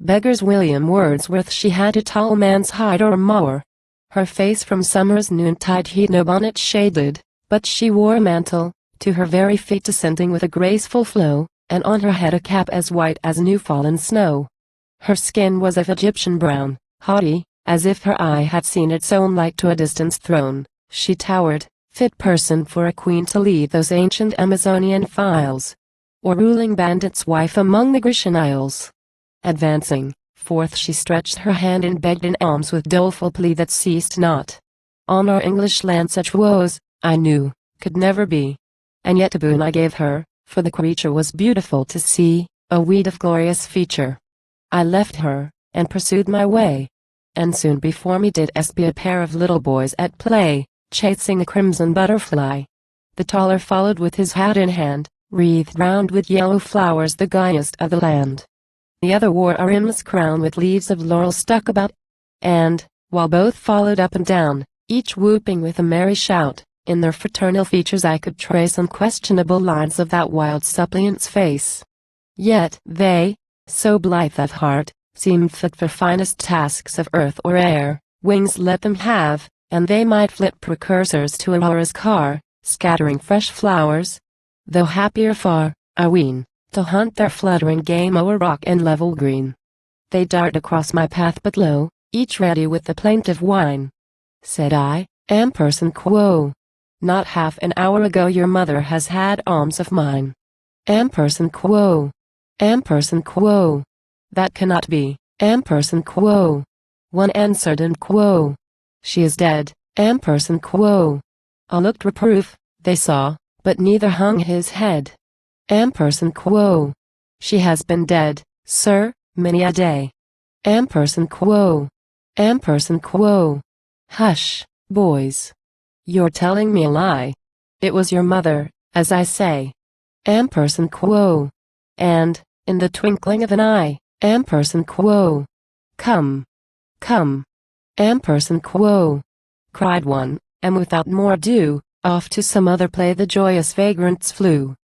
Beggars William Wordsworth. She had a tall man's height or more. Her face from summer's noontide heat no bonnet shaded, but she wore a mantle, to her very feet descending with a graceful flow, and on her head a cap as white as new-fallen snow. Her skin was of Egyptian brown, haughty, as if her eye had seen its own light to a distant throne. She towered, fit person for a queen to lead those ancient Amazonian files, or ruling bandits' wife among the Grecian Isles. Advancing forth she stretched her hand and begged in alms with doleful plea that ceased not. On our English land such woes, I knew, could never be. And yet a boon I gave her, for the creature was beautiful to see, a weed of glorious feature. I left her, and pursued my way. And soon before me did espy a pair of little boys at play, chasing a crimson butterfly. The taller followed with his hat in hand, wreathed round with yellow flowers, the gayest of the land. The other wore a rimless crown with leaves of laurel stuck about, and, while both followed up and down, each whooping with a merry shout, in their fraternal features I could trace unquestionable lines of that wild suppliant's face. Yet they, so blithe of heart, seemed fit for finest tasks of earth or air. Wings let them have, and they might flit precursors to Aurora's car, scattering fresh flowers, though happier far, I ween, to hunt their fluttering game o'er rock and level green. They dart across my path, but lo, each ready with the plaintive whine. Said I, Ampersand quo. Not half an hour ago your mother has had alms of mine. Ampersand quo. Ampersand quo. That cannot be. Ampersand quo. One answered, and quo. She is dead. Ampersand quo. All looked reproof, they saw, but neither hung his head. Ampersand quo. She has been dead, sir, many a day. Ampersand quo. Ampersand quo. Hush, boys. You're telling me a lie. It was your mother, as I say. Ampersand quo. And, in the twinkling of an eye, Ampersand quo. Come. Come. Ampersand quo. Cried one, and without more ado, off to some other play the joyous vagrants flew.